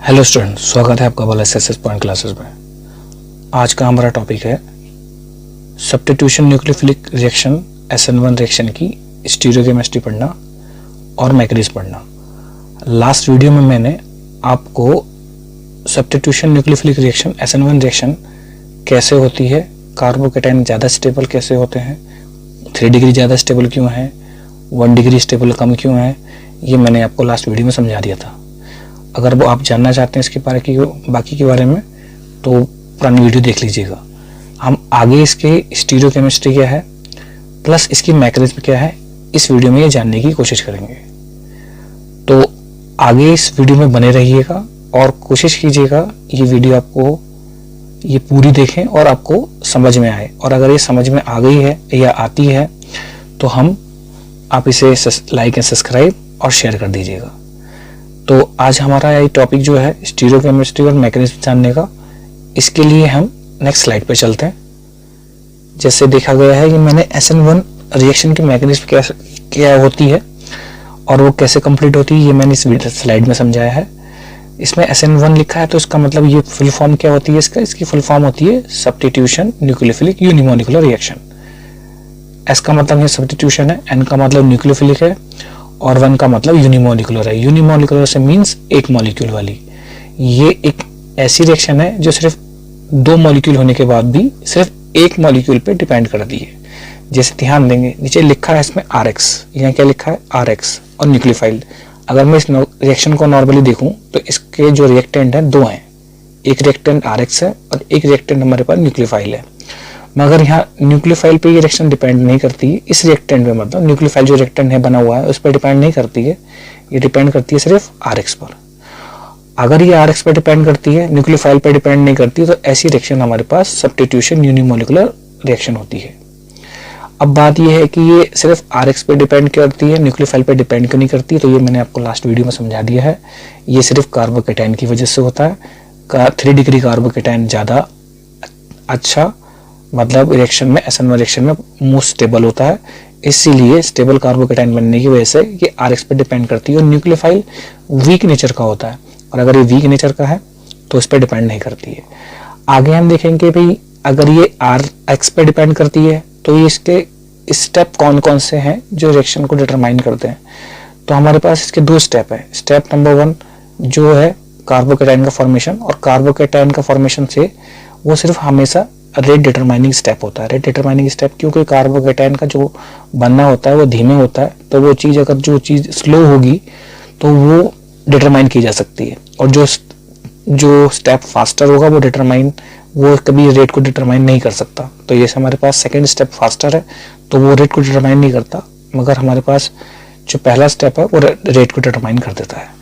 Hello student, स्वागत है आपका वाला एसएसएस पॉइंट क्लासेस में। आज का हमारा टॉपिक है substitution nucleophilic reaction SN1 reaction की स्टीरियोकेमिस्ट्री पढ़ना और मैकेनिज्म पढ़ना। लास्ट वीडियो में मैंने आपको substitution nucleophilic reaction SN1 reaction कैसे होती है, कार्बोकेटाइन ज़्यादा स्टेबल कैसे होते हैं, 3 डिग्री ज़्यादा स्टेबल क्यों है, 1 डिग्री स्टेबल कम क्यों है, ये मैंने आपको लास्ट वीडियो में समझा दिया था। अगर वो आप जानना चाहते हैं इसके बाकी के बारे में तो पुरानी वीडियो देख लीजिएगा। हम आगे इसके स्टीरियोकेमिस्ट्री क्या है प्लस इसकी मैकेनिज्म क्या है इस वीडियो में ये जानने की कोशिश करेंगे। तो आगे इस वीडियो में बने रहिएगा और कोशिश कीजिएगा ये वीडियो आपको ये पूरी देखें और आपको समझ में आए। और अगर ये समझ में आ गई है या आती है तो आप इसे लाइक एंड सब्सक्राइब और शेयर कर दीजिएगा। तो आज हमारा ये टॉपिक जो है स्टीरियोकेमिस्ट्री और मैकेनिज्म जानने का, इसके लिए हम नेक्स्ट स्लाइड पे चलते हैं। जैसे देखा गया है कि मैंने SN1 रिएक्शन की मैकेनिज्म क्या होती है और वो कैसे कंप्लीट होती है ये मैंने इस स्लाइड में समझाया है। इसमें SN1 लिखा है तो इसका मतलब ये फुल फॉर्म क्या होती है इसकी फुल फॉर्म होती है substitution nucleophilic unimolecular reaction. S का मतलब ये सब्स्टिट्यूशन है, N का मतलब न्यूक्लियोफिलिक है और 1 का मतलब यूनिमोलिकुलर है। यूनिमोलिकुलर से मींस एक मॉलिक्यूल वाली। ये एक ऐसी रिएक्शन है जो सिर्फ 2 मॉलिक्यूल होने के बाद भी सिर्फ एक मॉलिक्यूल पे डिपेंड करती है। जैसे ध्यान देंगे नीचे लिखा है इसमें RX, यहाँ क्या लिखा है RX और न्यूक्लियोफाइल। अगर मैं इस रिएक्शन को नॉर्मली देखूं तो इसके जो रिएक्टेंट हैं 2 हैं, एक रिएक्टेंट RX है और एक रिएक्टेंट हमारे पास न्यूक्लियोफाइल है। मगर यहाँ न्यूक्लियोफाइल पे ये रिएक्शन डिपेंड नहीं करती है। इस रिएक्टेंट पे मतलब न्यूक्लियोफाइल जो रिएक्टेंट है बना हुआ है उस पर डिपेंड नहीं करती है, ये डिपेंड करती है सिर्फ RX पर। अगर ये RX पर डिपेंड करती है, न्यूक्लियोफाइल पर डिपेंड नहीं करती, तो ऐसी रिएक्शन हमारे पास सब्स्टिट्यूशन यूनिमोलिकुलर रिएक्शन होती है। अब बात ये है कि ये सिर्फ RX पे डिपेंड करती है, न्यूक्लियोफाइल पे डिपेंड क्यों नहीं करती, तो ये मैंने आपको लास्ट वीडियो में समझा दिया है। ये सिर्फ कार्बोकेटाइन की वजह से होता है। 3 डिग्री कार्बोकेटाइन ज़्यादा अच्छा मतलब रिएक्शन में SN1 रिएक्शन में मोस्ट स्टेबल होता है, इसीलिए स्टेबल कार्बोकेटाइन बनने की वजह से ये RX पे डिपेंड करती है। और न्यूक्लियोफाइल वीक नेचर का होता है और अगर ये वीक नेचर का है तो इस पर डिपेंड नहीं करती है। आगे हम देखेंगे भाई अगर ये RX पे डिपेंड करती है तो ये इसके स्टेप कौन कौन से हैं जो रिएक्शन को डिटरमाइन करते हैं। तो हमारे पास इसके 2 स्टेप है। स्टेप नंबर 1 जो है कार्बोकेटाइन का फॉर्मेशन, और कार्बोकेटाइन का फॉर्मेशन से वो सिर्फ हमेशा रेट डिटरमाइनिंग स्टेप होता है। रेट डिटरमाइनिंग स्टेप क्योंकि कार्बोकेटाइन का जो बनना होता है वो धीमे होता है, तो वो चीज़ अगर जो चीज़ स्लो होगी तो वो डिटरमाइन की जा सकती है, और जो स्टेप फास्टर होगा वो कभी रेट को डिटरमाइन नहीं कर सकता। तो ये हमारे पास सेकेंड स्टेप फास्टर है तो वो रेट को डिटरमाइन नहीं करता, मगर हमारे पास जो पहला स्टेप है वो रेट को डिटरमाइन कर देता है।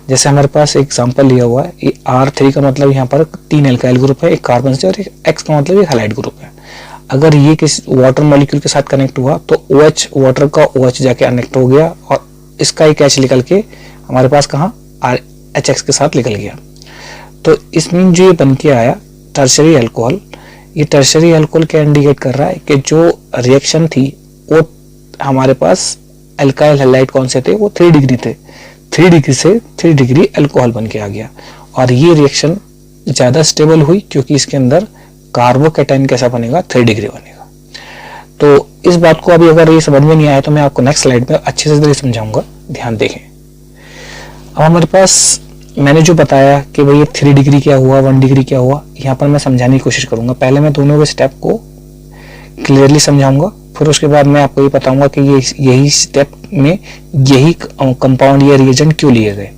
जैसे हमारे पास एग्जांपल लिया हुआ है, ये R3 का मतलब यहाँ पर 3 एल्काइल ग्रुप है, एक कार्बन से, और एक X का मतलब एक हैलाइड ग्रुप है। अगर ये किसी वाटर मॉलिक्यूल के साथ कनेक्ट हुआ तो OH वाटर का OH जाके कनेक्ट हो गया और इसका एक H निकल के हमारे पास कहाँ HX के साथ निकल गया। तो इसमें जो ये बन के आया टर्शरी अल्कोहल, ये टर्शरी अल्कोहल क्या इंडिकेट कर रहा है कि जो रिएक्शन थी वो हमारे पास एल्काइल हैलाइड कौन से थे, वो 3 डिग्री थे। 3 डिग्री से 3 डिग्री अल्कोहल बन के आ गया और ये रिएक्शन ज़्यादा स्टेबल हुई क्योंकि इसके अंदर कार्बोकेटाइन कैसा बनेगा, 3 डिग्री बनेगा। तो इस बात को अभी अगर ये समझ में नहीं आया तो मैं आपको नेक्स्ट स्लाइड में अच्छे से समझाऊंगा, ध्यान देखें। अब हमारे पास मैंने जो बताया कि भाई 3 डिग्री क्या हुआ, 1 डिग्री क्या हुआ, यहाँ पर मैं समझाने की कोशिश करूंगा। पहले मैं दोनों के स्टेप को क्लियरली समझाऊंगा, फिर उसके बाद मैं आपको ये बताऊंगा कि यही स्टेप में यही कंपाउंड या रिएजेंट क्यों लिए गए।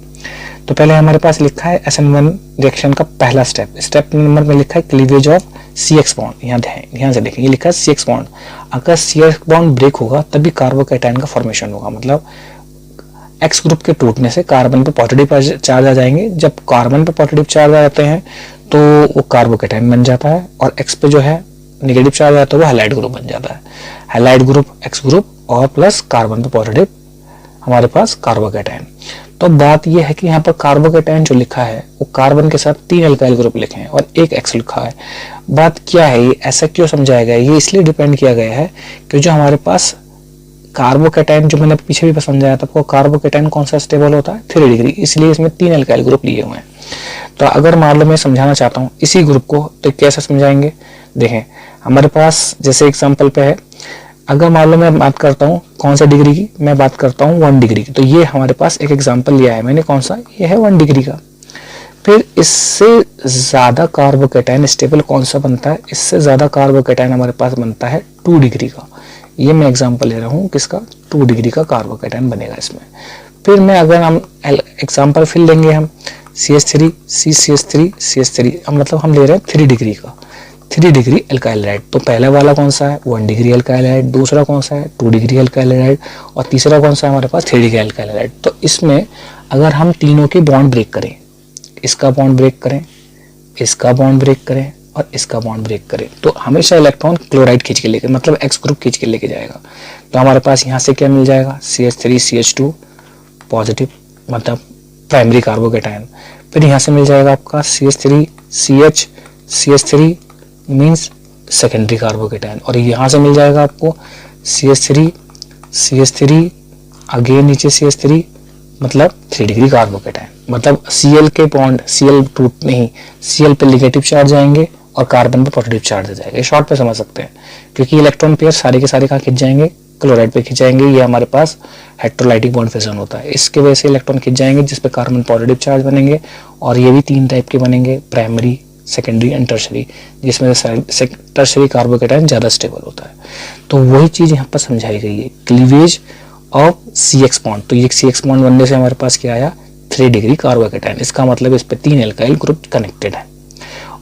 तो पहले हमारे पास लिखा है SN1 रिएक्शन का पहला स्टेप नंबर में लिखा है क्लीवेज ऑफ CX बॉन्ड। यहाँ ध्यान से देखें, ये लिखा है CX बॉन्ड। अगर CX बॉन्ड ब्रेक होगा तभी कार्बोकेटाइन का फॉर्मेशन होगा, मतलब X ग्रुप के टूटने से कार्बन पे पॉजिटिव चार्ज आ जाएंगे। जब कार्बन पे पॉजिटिव चार्ज आ जाते हैं तो वो कार्बोकेटाइन बन जाता है, और X पे जो है नेगेटिव चार्ज आता है तो वो हैलाइड ग्रुप बन जाता है। हैलाइड ग्रुप X ग्रुप और प्लस कार्बन पे पॉजिटिव हमारे पास कार्बोकेटाइन। तो बात यह है कि यहाँ पर कार्बोकेटाइन जो लिखा है वो कार्बन के साथ 3 एल्काइल ग्रुप लिखे हैं और एक X लिखा है। बात क्या है, ये ऐसा क्यों समझाया गया है, ये इसलिए डिपेंड किया गया है कि जो हमारे पास कार्बोकैटायन जो मैंने पीछे भी समझाया था आपको, कार्बोकैटायन कौन सा स्टेबल होता है 3 डिग्री, इसलिए इसमें 3 एल्काइल ग्रुप लिए हुए हैं। तो अगर मान लो मैं समझाना चाहता हूँ इसी ग्रुप को, तो कैसे समझाएंगे, देखें हमारे पास जैसे एग्जांपल पे है, अगर मान लो मैं बात करता हूँ कौन सा डिग्री की, मैं बात करता हूँ 1 डिग्री की, तो ये हमारे पास एक एग्जांपल लिया है मैंने, कौन सा, ये है 1 डिग्री का। फिर इससे ज्यादा कार्बोकैटायन स्टेबल कौन सा बनता है, इससे ज्यादा कार्बोकैटायन हमारे पास बनता है 2 डिग्री का। ये मैं एग्जांपल ले रहा हूँ किसका, 2 डिग्री का कार्बोकैटायन बनेगा इसमें। फिर मैं अगर हम एग्जांपल फिर लेंगे हम CH3 CCH3 CH3, मतलब हम ले रहे हैं 3 डिग्री का, 3 डिग्री एल्काइल हाइड। तो पहला वाला कौन सा है 1 डिग्री एल्काइल हाइड, दूसरा कौन सा है 2 डिग्री एल्काइल हाइड, और तीसरा कौन सा है हमारे पास 3 डिग्री एल्काइल हाइड। तो इसमें अगर हम तीनों के बॉन्ड ब्रेक करें, इसका बॉन्ड ब्रेक करें, इसका बॉन्ड ब्रेक करें और इसका बॉन्ड ब्रेक करें, तो हमेशा इलेक्ट्रॉन क्लोराइड खींच के लेके, मतलब X ग्रुप खींच के लेके जाएगा। तो हमारे पास यहाँ से क्या मिल जाएगा CH3 CH2 पॉजिटिव, मतलब प्राइमरी कार्बोकैटायन। फिर यहाँ से मिल जाएगा आपका CH3 CH CH3 means secondary carbocation, और यहाँ से मिल जाएगा आपको CH3 CH3 अगेन नीचे CH3, मतलब 3 डिग्री कार्बोकैटायन। मतलब Cl के बॉन्ड, Cl टूट नहीं, Cl पे नेगेटिव चार्ज आएंगे और कार्बन पे पॉजिटिव चार्ज आ जाएगा। शॉर्ट पे समझ सकते हैं, क्योंकि इलेक्ट्रॉन पेयर सारे के सारे कहाँ खिंच जाएंगे, क्लोराइड पे खिंच जाएंगे। ये हमारे पास हेटेरोलाइटिक बॉन्ड फिजन होता है, इसके वजह से इलेक्ट्रॉन खिंच जाएंगे जिसपे कार्बन पॉजिटिव चार्ज बनेंगे। और ये भी 3 टाइप के बनेंगे, प्राइमरी, सेकेंडरी एंड टर्शरी, जिसमें टर्शरी कार्बोकैटायन ज्यादा स्टेबल होता है। तो वही चीज यहाँ पर समझाई गई है, क्लीवेज ऑफ CX बॉन्ड। तो ये CX बॉन्ड बनने से हमारे पास क्या आया 3 डिग्री कार्बोकैटायन। इसका मतलब इस पे 3 एल्काइल ग्रुप कनेक्टेड है।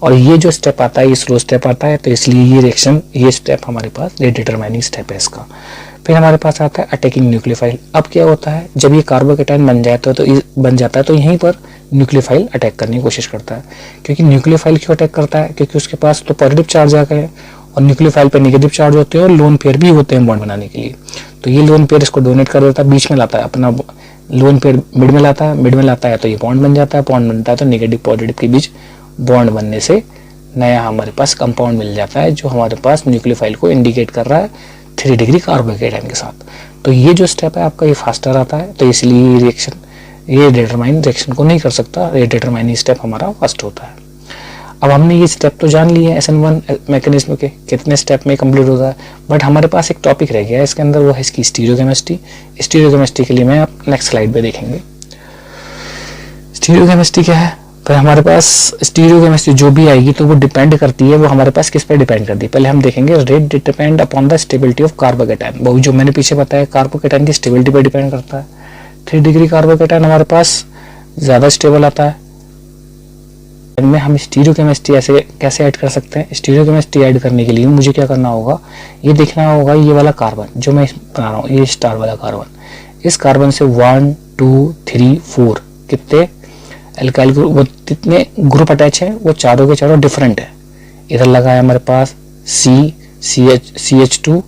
और ये जो स्टेप आता है ये स्लो स्टेप आता है, तो इसलिए ये रिएक्शन, ये स्टेप हमारे पास रेट डिटरमाइनिंग स्टेप है इसका। फिर हमारे पास आता है अटैकिंग न्यूक्लियोफाइल। अब क्या होता है, जब ये कार्बोकैटायन बन जाता है तो यहीं पर न्यूक्लियोफाइल अटैक करने की कोशिश करता है। क्योंकि न्यूक्लियोफाइल क्यों अटैक करता है, क्योंकि उसके पास तो पॉजिटिव चार्ज आ गए और न्यूक्लियोफाइल पे नेगेटिव चार्ज होते हैं और लोन पेयर भी होते हैं बॉन्ड बनाने के लिए। तो ये लोन पेयर इसको डोनेट कर देता है, बीच में लाता है अपना लोन पेयर, मिड में लाता है, मिड में लाता है तो ये बॉन्ड बन जाता है, बॉन्ड बनता है तो नेगेटिव पॉजिटिव के बीच बॉन्ड बनने से नया हमारे पास कंपाउंड मिल जाता है, जो हमारे पास न्यूक्लियोफाइल को इंडिकेट कर रहा है 3 डिग्री कार्बोकैटायन के साथ। तो ये जो स्टेप है आपका ये फास्टर आता है, तो इसलिए रिएक्शन, ये डिटरमाइन रिएक्शन को नहीं कर सकता, ये डिटरमाइनिंग स्टेप हमारा फर्स्ट होता है। अब हमने ये स्टेप तो जान लिए SN1 मैकेनिज्म के कितने स्टेप में कंप्लीट होता है, बट हमारे पास एक टॉपिक रह गया है इसके अंदर, वो है इसकी स्टीरियोकेमिस्ट्री। स्टीरियोकेमिस्ट्री के लिए मैं आप नेक्स्ट स्लाइड पे देखेंगे। स्टीरियोकेमिस्ट्री क्या है, पर हमारे पास स्टीरियोकेमिस्ट्री जो भी आएगी तो वो डिपेंड करती है, वो हमारे पास किस पे डिपेंड करती है। पहले हम देखेंगे rate depend upon the stability of carbocation. वो जो मैंने पीछे बताया कार्बोकैटायन की स्टेबिलिटी पे डिपेंड करता है। 3 डिग्री कार्बोकैटायन हमारे पास ज्यादा स्टेबल आता है। इनमें हम स्टीरियोकेमिस्ट्री ऐसे कैसे ऐड कर सकते हैं, स्टीरियोकेमिस्ट्री ऐड करने के लिए मुझे क्या करना होगा, ये देखना होगा ये वाला कार्बन जो मैं बना रहा हूँ, ये स्टार वाला कार्बन, इस कार्बन से 1 2 3 4 कितने एल्काइल ग्रुप, वो कितने ग्रुप अटैच है, वो चारों के चारों डिफरेंट है। इधर लगा है हमारे पास CH2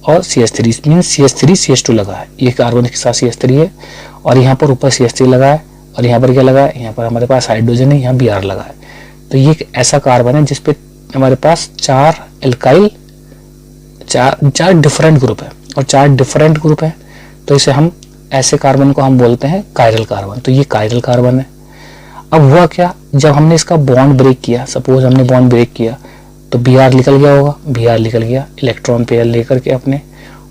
और CH3 मीन CH3 CH2 लगा है, ये कार्बन के साथ CH3 है, और यहाँ पर ऊपर CH3 लगा है, और यहाँ पर क्या लगा है, यहाँ पर हमारे पास हाइड्रोजन है, यहाँ Br लगा है। तो ये एक ऐसा कार्बन है जिसपे हमारे पास 4 एल्काइल, चार डिफरेंट ग्रुप है, और 4 डिफरेंट ग्रुप है, तो इसे हम ऐसे कार्बन को हम बोलते हैं कायरल कार्बन। तो ये कायरल कार्बन है। अब हुआ क्या, जब हमने इसका बॉन्ड ब्रेक किया, सपोज हमने बॉन्ड ब्रेक किया तो Br निकल गया होगा, Br निकल गया इलेक्ट्रॉन पेयर लेकर के अपने,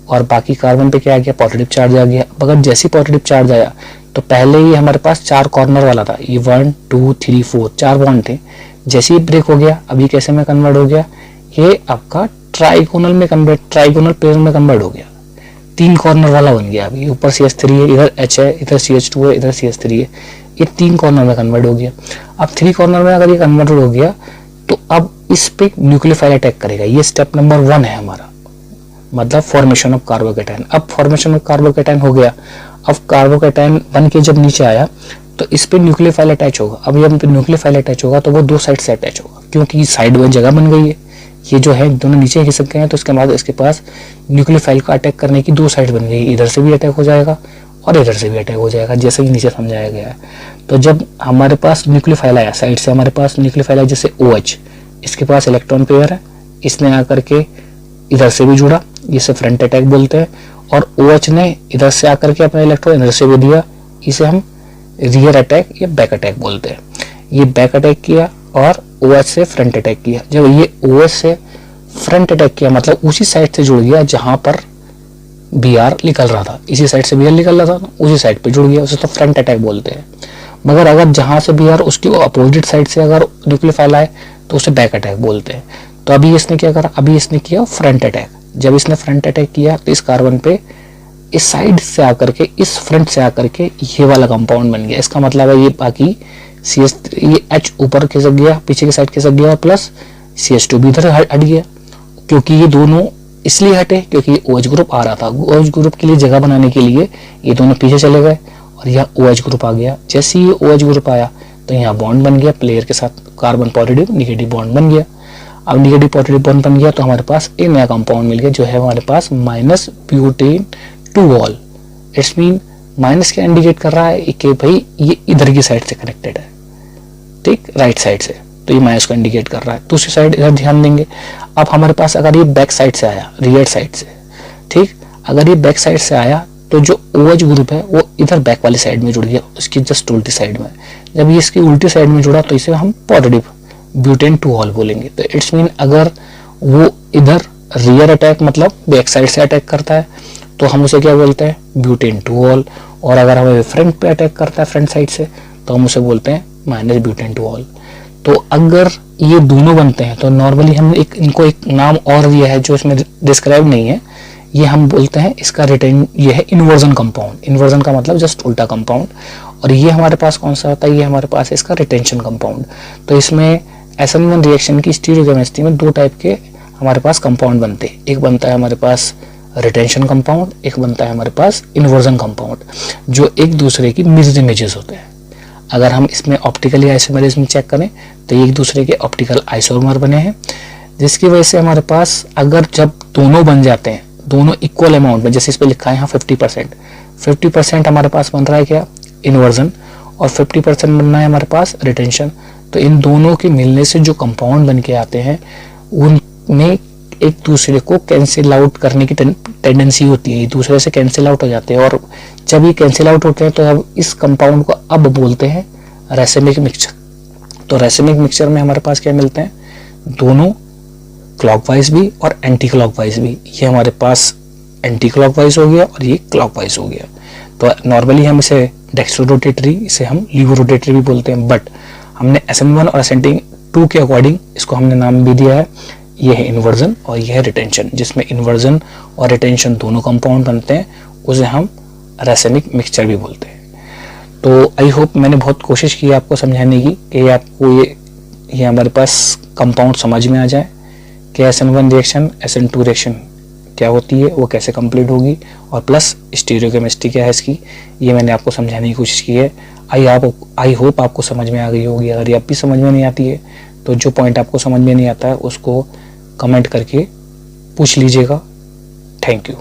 और बाकी कार्बन पे क्या आ गया, पॉजिटिव चार्ज आ गया। अगर जैसी पॉजिटिव चार्ज आया तो पहले ही हमारे पास 4 कॉर्नर वाला था, ये 1 2 3 4 4 बॉन्ड थे, जैसे ही ब्रेक हो गया अभी कैसे में कन्वर्ट हो गया, ये आपका ट्राइगोनल में कन्वर्ट, ट्राइगोनल पेयर में कन्वर्ट हो गया, 3 कॉर्नर वाला बन गया। अभी ऊपर CH3 है, इधर H है, इधर CH2 है, इधर CH3 है, ये 3 कॉर्नर में कन्वर्ट हो गया। अब 3 कॉर्नर में अगर ये कन्वर्ट हो गया तो अब इस पे न्यूक्लियोफाइल अटैक करेगा। ये स्टेप नंबर 1 है हमारा, मतलब फॉर्मेशन ऑफ कार्बोकैटायन। अब फॉर्मेशन ऑफ कार्बोकैटायन हो गया, अब कार्बोकैटायन बन के जब नीचे आया तो इस पे न्यूक्लियोफाइल अटैच होगा। अब जब न्यूक्लियोफाइल अटैच होगा तो वो 2 साइड से अटैच होगा, क्योंकि साइड में जगह बन गई है, ये जो है दोनों नीचे खिसक गए हैं, तो इसके बाद इसके पास न्यूक्लियोफाइल का अटैक करने की 2 साइड बन गई, इधर से भी अटैक हो जाएगा और इधर से भी अटैक हो जाएगा, जैसे कि नीचे समझाया गया है। तो जब हमारे पास न्यूक्लियोफाइल आया, साइड से हमारे पास न्यूक्लियोफाइल आया, जैसे OH, इसके पास इलेक्ट्रॉन पेयर है, इसने आकर के इधर से भी जुड़ा, इसे फ्रंट अटैक बोलते हैं, और OH ने इधर से आकर के अपना इलेक्ट्रॉन इधर से भी दिया, इसे हम रियर अटैक या बैक अटैक बोलते हैं। ये बैक अटैक किया और OH से फ्रंट अटैक किया। जब ये OH से फ्रंट अटैक किया मतलब उसी साइड से जुड़ गया जहां पर Br निकल रहा था, इसी साइड से Br निकल रहा था, उसी साइड पे जुड़ गया, उसे तो फ्रंट अटैक बोलते हैं। मगर अगर जहां से Br उसकी अपोजिट साइड से अगर न्यूक्लियोफाइल आए तो उसे बैक अटैक बोलते हैं। तो अभी इसने क्या करा, अभी इसने किया फ्रंट अटैक। जब इसने फ्रंट अटैक किया तो इस कार्बन पे इस साइड से आकर के, इस फ्रंट से आकर के ये वाला कंपाउंड बन गया। इसका मतलब है ये बाकी CH ये H ऊपर खिसक गया, पीछे की साइड खिसक गया, प्लस CH2 भी इधर हट गया। क्योंकि ये दोनों इसलिए हटे क्योंकि ये OH ग्रुप आ रहा था। OH ग्रुप के लिए जगह बनाने के लिए ये दोनों पीछे चले गए और यहाँ OH ग्रुप आ गया। जैसे ही OH ग्रुप आया तो यहाँ बॉन्ड बन गया प्लेयर के साथ, कार्बन पॉजिटिव निगेटिव बॉन्ड बन गया। अब निगेटिव पॉजिटिव बॉन्ड बन गया तो हमारे पास एक नया कंपाउंड मिल गया जो है हमारे पास minus butene 2 it's mean minus क्या इंडिकेट कर रहा है कि भाई ये इधर की साइड से कनेक्टेड है, ठीक, राइट साइड से, तो ये माइनस को इंडिकेट कर रहा है। दूसरी साइड इधर ध्यान देंगे। अब हमारे पास अगर ये बैक साइड से आया, रियर साइड से, ठीक, अगर ये बैक साइड से आया तो जो OH ग्रुप है वो इधर बैक वाली साइड में जुड़ गया, उसकी जस्ट उल्टी साइड में। जब ये इसकी उल्टी साइड में जुड़ा तो इसे हम पॉजिटिव ब्यूटेन 2 बोलेंगे। तो इट्स मीन अगर वो इधर रियर अटैक मतलब बैक साइड से अटैक करता है तो हम उसे क्या बोलते हैं, ब्यूटेन 2, और अगर हमें फ्रंट पे अटैक करता है फ्रंट साइड से तो हम उसे बोलते हैं माइनस ब्यूटेन 2। तो अगर ये दोनों बनते हैं तो नॉर्मली हम इनको एक नाम और दिया है जो इसमें डिस्क्राइब नहीं है, ये हम बोलते हैं इसका ये है इन्वर्जन कंपाउंड। इन्वर्जन का मतलब जस्ट उल्टा कंपाउंड। और ये हमारे पास कौन सा होता है, ये हमारे पास है इसका रिटेंशन कंपाउंड। तो इसमें SN1 रिएक्शन की स्टीरियोकेमिस्ट्री में 2 टाइप के हमारे पास कंपाउंड बनते हैं। एक बनता है हमारे पास रिटेंशन कंपाउंड, एक बनता है हमारे पास इन्वर्जन कंपाउंड, जो एक दूसरे की मिरर इमेजेस होते हैं। अगर हम इसमें ऑप्टिकली आइसोमरिज्म चेक करें तो ये एक दूसरे के ऑप्टिकल आइसोमर बने हैं, जिसकी वजह से हमारे पास अगर जब दोनों बन जाते हैं, दोनों इक्वल अमाउंट में, जैसे इस पे लिखा है यहाँ 50% हमारे पास बन रहा है क्या, इन्वर्जन, और 50% बन रहा है हमारे पास रिटेंशन। तो इन दोनों के मिलने से जो कंपाउंड बन के आते हैं उनमें एक दूसरे को कैंसिल आउट करने की टेंडेंसी होती है, एक दूसरे से कैंसिल आउट हो जाते हैं। और जब ये कैंसिल आउट होते हैं तो अब इस कंपाउंड को अब बोलते हैं रैसिमिक मिक्सचर। तो रैसिमिक मिक्सचर में हमारे पास क्या मिलते हैं, दोनों क्लॉकवाइज भी और एंटी क्लॉकवाइज भी। ये हमारे पास एंटी क्लॉकवाइज हो गया और ये क्लॉकवाइज हो गया। तो नॉर्मली हम इसे डेक्स्ट्रो-रोटेटरी, इसे हम लीवो-रोटेटरी भी बोलते हैं, बट हमने SN1 और SN2 के अकॉर्डिंग इसको हमने नाम भी दिया है, ये है इन्वर्जन और ये है रिटेंशन। जिसमें इन्वर्जन और रिटेंशन दोनों कंपाउंड बनते हैं, उसे हम रैसिमिक मिक्सचर भी बोलते हैं। तो आई होप मैंने बहुत कोशिश की आपको समझाने की कि आपको ये हमारे पास कंपाउंड समझ में आ जाए कि SN1 रिएक्शन SN2 रिएक्शन क्या होती है, वो कैसे कंप्लीट होगी, और प्लस स्टीरियोकेमिस्ट्री क्या है इसकी, ये मैंने आपको समझाने की कोशिश की है। आई होप आपको समझ में आ गई होगी। अगर ये अब भी समझ में नहीं आती है तो जो पॉइंट आपको समझ में नहीं आता है उसको कमेंट करके पूछ लीजिएगा। Thank you.